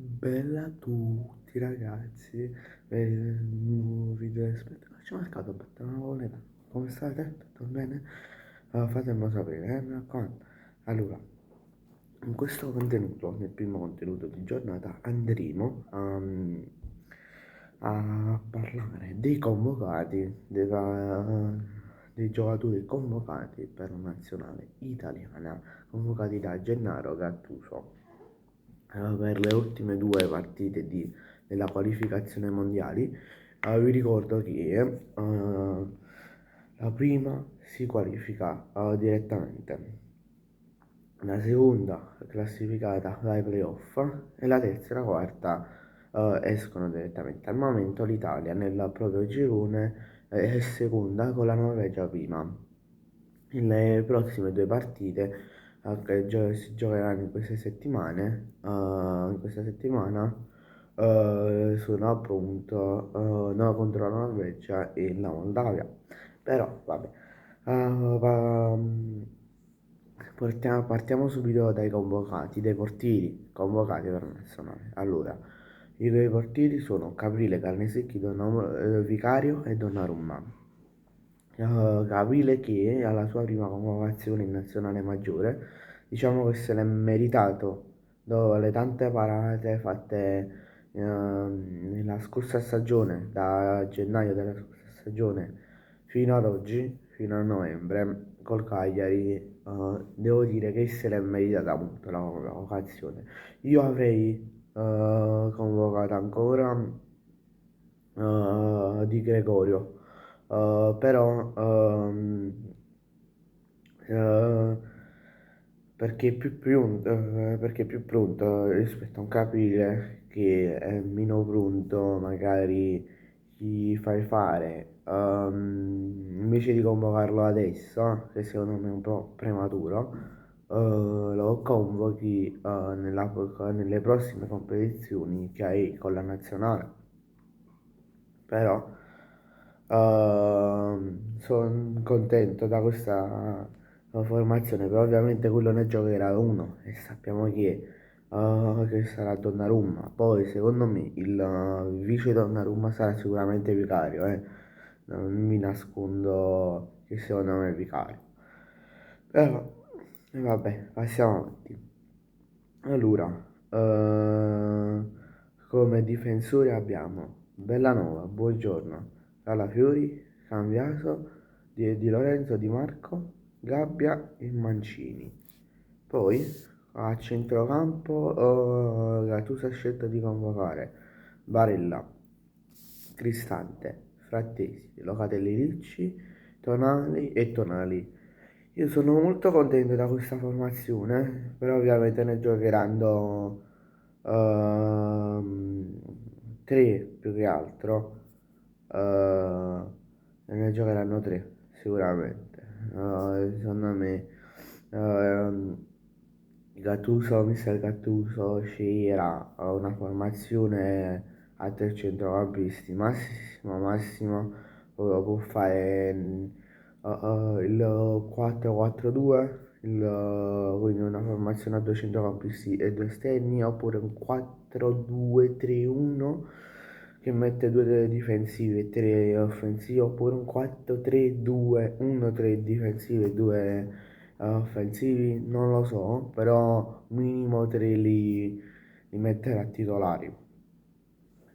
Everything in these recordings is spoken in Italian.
Bella a tutti ragazzi, per il nuovo video. Aspetta, ci ho marcato, aspetta una moneta. Come state? Tutto bene? Fatemelo sapere, mi raccomando. Allora, in questo contenuto, nel primo contenuto di giornata, andremo a parlare dei convocati, dei giocatori convocati per la nazionale italiana, convocati da Gennaro Gattuso per le ultime due partite della qualificazione mondiali. Vi ricordo che la prima si qualifica direttamente, la seconda classificata vai playoff e la terza e la quarta escono direttamente. Al momento l'Italia nel proprio girone è seconda con la Norvegia prima. Le prossime due partite che si giocheranno in questa settimana sono appunto no, contro la Norvegia e la Moldavia. Però vabbè, partiamo subito dai convocati, dai portieri convocati per la nazionale. Allora, i portieri sono Caprile, Carnesecchi, Vicario e Donnarumma. Caprile che alla sua prima convocazione in nazionale maggiore, diciamo che se l'è meritato dopo le tante parate fatte nella scorsa stagione, da gennaio della scorsa stagione fino ad oggi, fino a novembre, col Cagliari, devo dire che se l'è meritata molto la convocazione. Io avrei convocato ancora Di Gregorio, però eh, perché è più pronto rispetto a un Caprile che è meno pronto, magari gli fai fare, invece di convocarlo adesso, che secondo me è un po' prematuro, lo convochi nelle prossime competizioni che hai con la nazionale. Però sono contento da questa formazione, però ovviamente quello ne giocherà uno e sappiamo che sarà Donnarumma. Poi secondo me il vice Donnarumma sarà sicuramente Vicario, non mi nascondo che secondo me è Vicario. Però vabbè, passiamo avanti. Allora, come difensori abbiamo Bellanova, Buongiorno, Calafiori, Cambiaso, Di Lorenzo, Di Marco, Gabbia e Mancini. Poi a centrocampo Gattuso ha scelto di convocare Barella, Cristante, Frattesi, Locatelli Ricci, Tonali e Tonali. Io sono molto contento da questa formazione, però ovviamente ne giocheranno ehm, tre più che altro. Eh, ne giocheranno tre sicuramente. Secondo me Mister Gattuso sceglierà una formazione a tre centrocampisti, massimo può fare il 4-4-2, quindi una formazione a due centrocampisti e due esterni, oppure un 4-2-3-1 che mette due difensivi e tre offensivi, oppure un 4-3-2-1-3 difensivi e due offensivi, non lo so, però minimo tre li metterà titolari.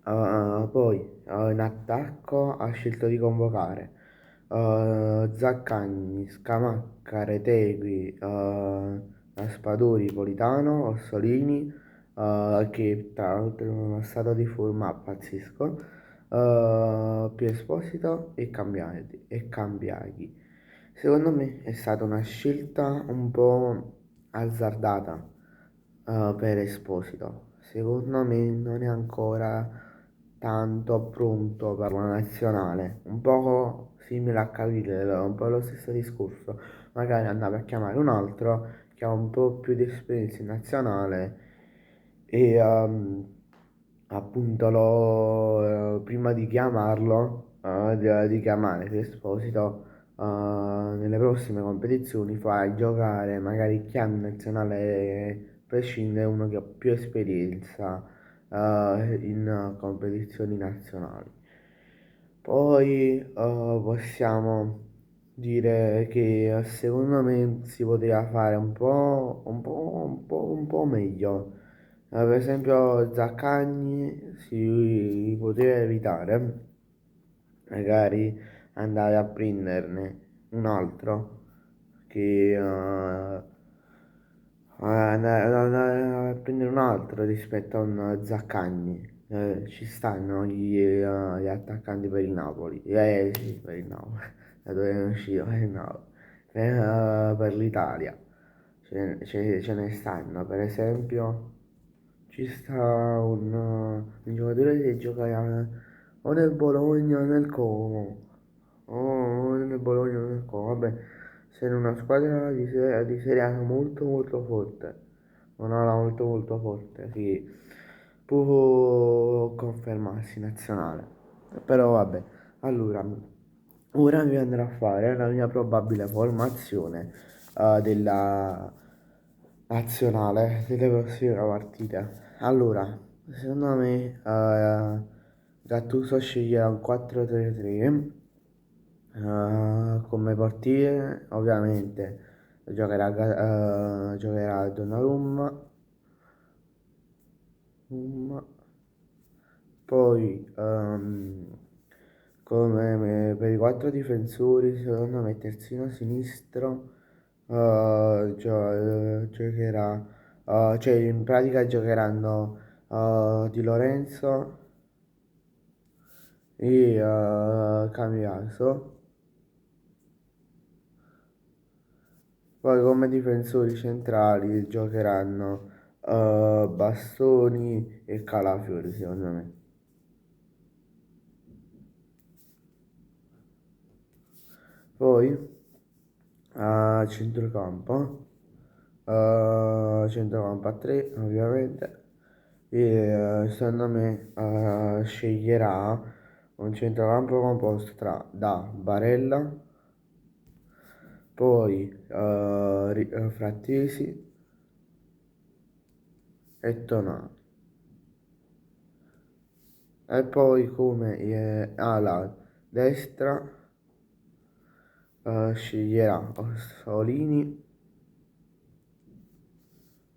Poi in attacco ha scelto di convocare Zaccagni, Scamacca, Retegui, Raspadori, Politano, Orsolini, che tra l'altro è uno stato di forma pazzesco, Esposito e Cambiaghi. Secondo me è stata una scelta un po' azzardata per Esposito. Secondo me non è ancora tanto pronto per la nazionale. Un po' simile a Caville, un po' lo stesso discorso. Magari andava a chiamare un altro che ha un po' più di esperienza in nazionale e appunto prima di chiamarlo, di chiamare Esposito nelle prossime competizioni fai giocare, magari chiami in nazionale prescinde uno che ha più esperienza in competizioni nazionali. Poi possiamo dire che secondo me si poteva fare un po' meglio. Per esempio Zaccagni si poteva evitare, magari andare a prenderne un altro che andare a prendere un altro rispetto a un Zaccagni. Ci stanno gli attaccanti per il Napoli. Sì, per il Napoli. Da dove è uscito per il Napoli. Per l'Italia. Ce ne stanno, per esempio. Ci sta un giocatore che gioca o nel Bologna o nel Como. O nel Bologna o nel Como. Vabbè, sei in una squadra di Serie A molto molto forte. Un'ala molto molto forte, sì. Può confermarsi nazionale. Però vabbè, allora, ora vi andrò a fare la mia probabile formazione della nazionale delle prossime partite. Allora, secondo me Gattuso sceglierà un 4-3-3 come portiere, ovviamente giocherà Donnarumma, poi per i quattro difensori, secondo me terzino sinistro giocherà, cioè in pratica giocheranno Di Lorenzo e Cambiaso. Poi come difensori centrali giocheranno Bastoni e Calafiori, secondo me. Poi a centrocampo a 3 ovviamente, e secondo me sceglierà un centrocampo composto da Barella, poi Frattesi e Tonali. E poi come ala destra sceglierà Orsolini,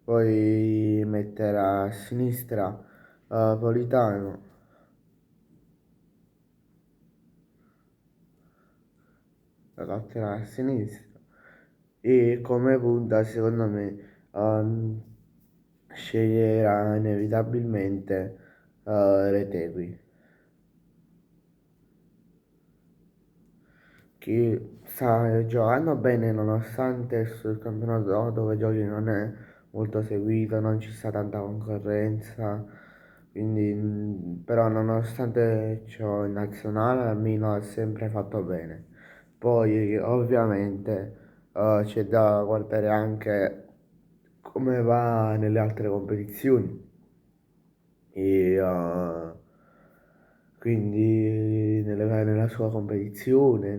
poi metterà a sinistra Politano, la batterà a sinistra, e come punta secondo me sceglierà inevitabilmente Retegui, che sta giocando bene nonostante sul campionato dove giochi non è molto seguito, non ci sta tanta concorrenza, quindi però nonostante ciò in nazionale almeno ha sempre fatto bene. Poi ovviamente c'è da guardare anche come va nelle altre competizioni e quindi nella sua competizione,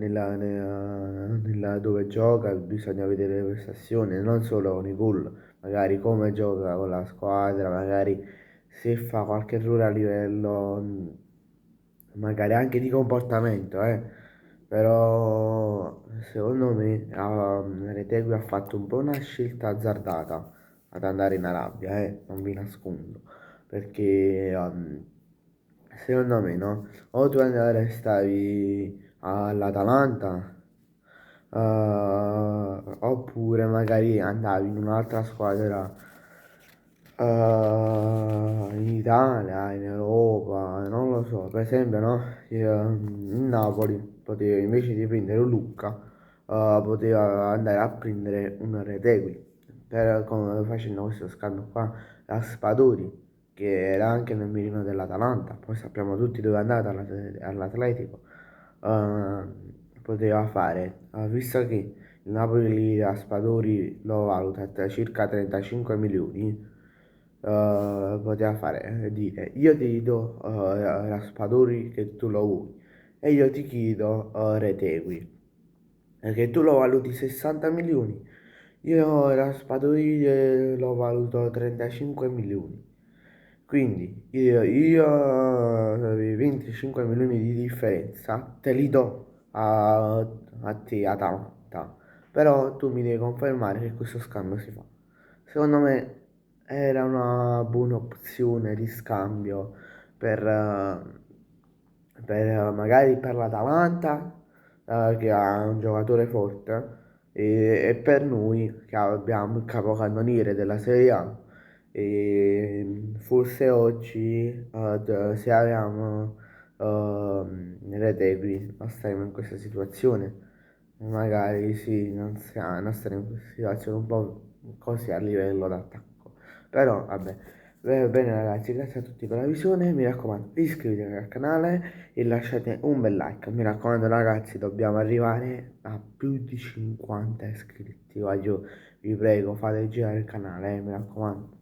dove gioca, bisogna vedere le prestazioni, non solo con i gol, magari come gioca con la squadra, magari se fa qualche errore a livello magari anche di comportamento, però secondo me Retegui ha fatto un po' una scelta azzardata ad andare in Arabia, non vi nascondo, perché secondo me no, o tu stavi all'Atalanta, oppure magari andavi in un'altra squadra in Italia, in Europa, non lo so, per esempio, no? In Napoli poteva invece di prendere un Lucca, poteva andare a prendere un Retegui, come facendo questo scambio qua, a Spadori, che era anche nel mirino dell'Atalanta, poi sappiamo tutti dove è andato all'Atletico, poteva fare, visto che il Napoli Raspadori lo valuta a circa 35 milioni, poteva fare, dire io ti do Raspadori che tu lo vuoi e io ti chiedo Retegui che tu lo valuti 60 milioni, io Raspadori lo valuto 35 milioni. Quindi i 25 milioni di differenza te li do a te, ad Atalanta, però tu mi devi confermare che questo scambio si fa. Secondo me era una buona opzione di scambio magari per l'Atalanta, che ha un giocatore forte, e per noi che abbiamo il capocannoniere della Serie A. E forse oggi, se avevamo Retegui, non staremo in questa situazione. Magari sì, non staremo in questa situazione un po' così a livello d'attacco. Però vabbè, bene ragazzi, grazie a tutti per la visione. Mi raccomando, iscrivetevi al canale e lasciate un bel like. Mi raccomando ragazzi, dobbiamo arrivare a più di 50 iscritti. Voglio, vi prego, fate girare il canale, mi raccomando.